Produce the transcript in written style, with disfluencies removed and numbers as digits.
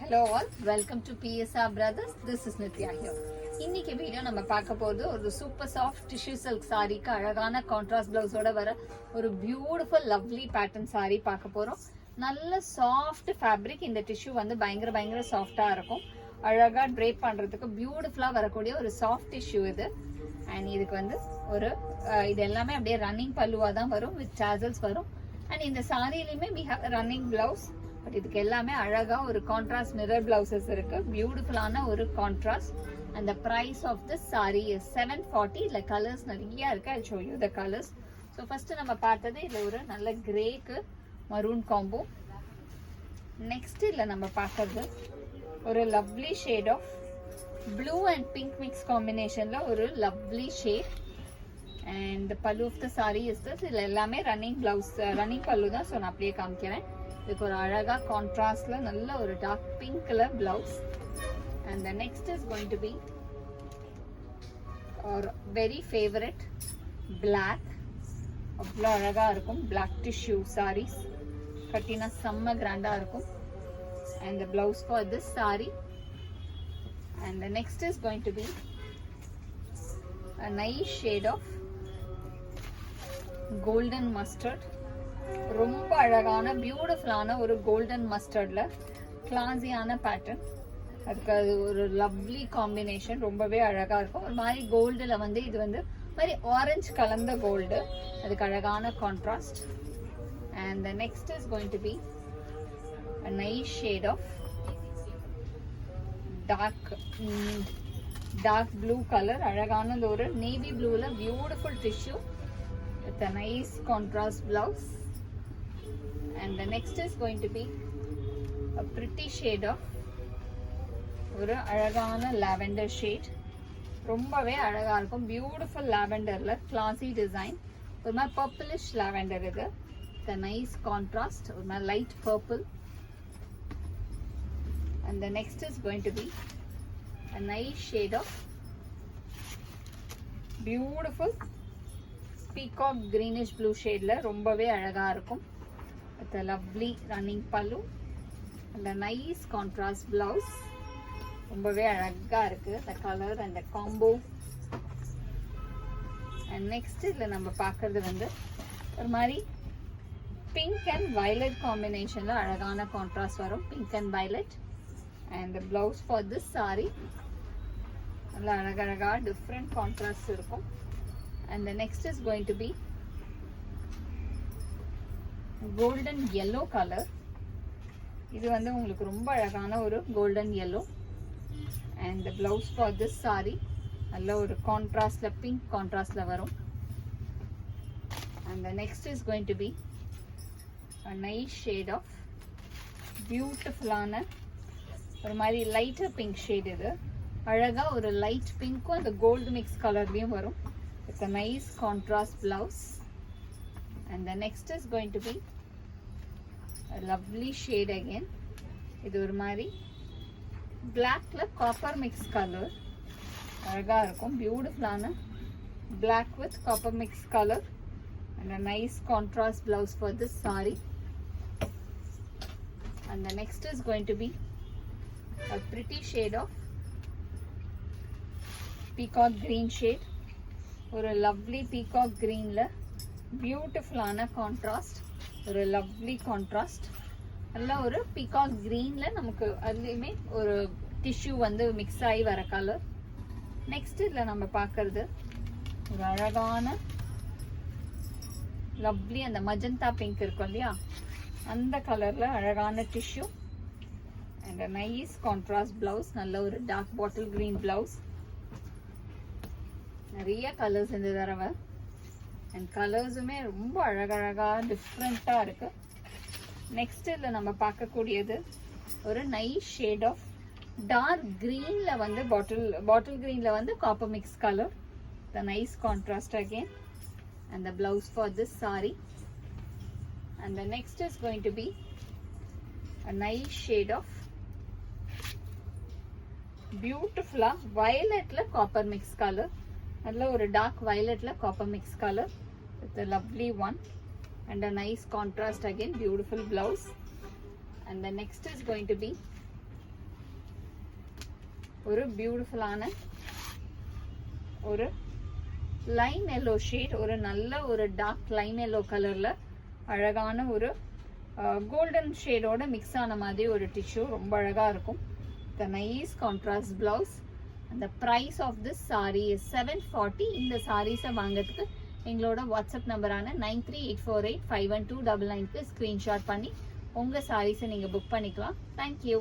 Hello all, welcome to PSR Brothers. This is Nitya here. இன்னைக்கு video நம்ம பார்க்க போறது ஒரு சூப்பர் சாஃப்ட் டிஷ்யூ சில்க் சாரிக்கு அழகான கான்ட்ராஸ்ட் பிளவுஸோட வர ஒரு பியூட்டிஃபுல் லவ்லி பேட்டர்ன் சாரி பார்க்க போறோம். நல்ல சாஃப்ட் ஃபேப்ரிக். இந்த டிஷ்யூ வந்து பயங்கர சாஃப்டா இருக்கும். அழகா ட்ரேப் பண்றதுக்கு பியூட்டிஃபுல்லா வரக்கூடிய ஒரு சாஃப்ட் டிஷ்யூ இது. அண்ட் இதுக்கு வந்து ஒரு இது எல்லாமே அப்படியே ரன்னிங் பல்லுவா தான் வரும், வித் டாசல்ஸ் வரும். அண்ட் இந்த சாரியிலுமே we have running blouse. But இதுக்கு எல்லாமே அழகா ஒரு கான்ட்ராஸ்ட் மிரர் பிளவுசஸ் இருக்கு. பியூட்டிஃபுல்லான ஒரு contrast. and the price of this saree is 740. இல்ல கலர்ஸ் நிறைய இருக்கு. I'll show you the colors. so first நம்ம பார்த்தது இதுல ஒரு நல்ல கிரேக்கு மரூன் காம்போ. நெக்ஸ்ட் இதுல நம்ம பார்க்கிறது ஒரு lovely shade of blue and pink mix காம்பினேஷன்ல ஒரு lovely shade. and the pallu of the saree is this. இதுல எல்லாமே ரன்னிங் பிளவுஸ், ரன்னிங் பல்லு தான். ஸோ நான் அப்படியே காமிக்கிறேன். இதுக்கு ஒரு அழகா கான்ட்ராஸ்ட்ல நல்ல ஒரு dark pink colour blouse. and the next is going to be our very favorite black. அவ்வளோ அழகா இருக்கும். black tissue sarees கட்டினா செம்ம கிராண்டா இருக்கும். and the blouse for this saree. and the next is going to be a nice shade of golden mustard. ரொம்ப அழகான பியூட்டிஃபுல்லான ஒரு கோல்டன் மஸ்டர்ட்ல கிளாஸியான பேட்டர்ன். அதுக்கு அது ஒரு லவ்லி காம்பினேஷன். ரொம்பவே அழகா இருக்கும். ஒரு மாதிரி கோல்டுல வந்து இது வந்து மாதிரி ஆரஞ்சு கலந்த கோல்டு. அதுக்கு அழகான contrast. and the next is going to be a nice shade of dark blue color. அழகான ஒரு நேவி ப்ளூல beautiful tissue with a nice contrast blouse. and the next is going to be a pretty shade of ஒரு அழகான lavender shade. ரொம்பவே அழகா இருக்கும். Beautiful லாவெண்டர்ல classy design. ஒரு மாதிரி பர்பிளிஷ் லாவெண்டர் இது. the nice contrast, ஒரு மாதிரி light purple. and the next is going to be a nice shade of beautiful peacock greenish blue shadeல ரொம்பவே அழகா இருக்கும். with a lovely running pallu and a nice contrast blouse. ரொம்பவே அழகா இருக்கு the color and the combo. and next இதுல நம்ம பார்க்கிறது வந்து ஒரு மாதிரி pink and violet combinationல அழகான contrast வரும். pink and violet. and the blouse for this saree நல்ல அழகழகா different contrast இருக்கும். and the next is going to be golden yellow color. இது வந்து உங்களுக்கு ரொம்ப அழகான ஒரு golden yellow. and the blouse for this saree நல்ல ஒரு கான்ட்ராஸ்ட்ல pink கான்ட்ராஸ்ட்ல வரும். and the next is going to be a nice shade of பியூட்டிஃபுல்லான ஒரு மாதிரி லைட்டர் பிங்க் ஷேட். இது அழகா ஒரு லைட் பிங்க்கும் அந்த கோல்டு மிக்ஸ் கலர்லயும் வரும். with a nice contrast blouse. and the next is going to be a lovely shade again. இது ஒரு மாதிரி blackல copper mix color. அழகா இருக்கும். பியூட்டிஃபுல்லான black with copper mix color and a nice contrast blouse for this saree. and the next is going to be a pretty shade of peacock green shade. ஒரு lovely peacock கிரீன்ல பியூட்டிஃபுல்லான contrast. ஒரு lovely contrast. நல்ல ஒரு peacock கிரீன்ல நமக்கு அதுலயுமே ஒரு tissue வந்து mix ஆகி வர கலர். நெக்ஸ்ட் இதுல நம்ம பார்க்கறது ஒரு அழகான லவ்லி அந்த மஜந்தா பிங்க் இருக்கும் இல்லையா, அந்த கலர்ல அழகான tissue and a nice contrast blouse. நல்ல ஒரு டார்க் பாட்டில் கிரீன் பிளவுஸ். நிறைய கலர்ஸ் இந்த தடவை. அண்ட் கலர்ஸுமே ரொம்ப அழகழகா டிஃப்ரெண்டா இருக்கு. நெக்ஸ்ட் இதுல நம்ம பார்க்கக்கூடியது ஒரு நைஸ் ஷேட் ஆஃப் டார்க் கிரீன்ல வந்து பாட்டில் கிரீன்ல வந்து copper mix colour. The nice contrast again. And the blouse for this saree. and the next is going to be a nice shade of பியூட்டிஃபுல்லா வயலட்ல காப்பர் மிக்ஸ் கலர். நல்ல ஒரு dark வயலட்ல copper mix colour with a lovely one and a nice contrast again. Beautiful blouse. and the next is going to be ஒரு பியூட்டிஃபுல்லான ஒரு Lime yellow shade, ஒரு நல்ல ஒரு டார்க் லைம் எல்லோ கலர்ல அழகான ஒரு கோல்டன் ஷேடோட மிக்ஸ் ஆன மாதிரி ஒரு டிஷ்யூ, ரொம்ப அழகா இருக்கும். The nice contrast blouse. அந்த price of this sari is 740. இந்த சாரீஸை வாங்கிறதுக்கு எங்களோட வாட்ஸ்அப் நம்பரான 9384851299க்கு ஸ்க்ரீன்ஷாட் பண்ணி உங்கள் சாரீஸை நீங்கள் புக் பண்ணிக்கலாம். தேங்க்யூ.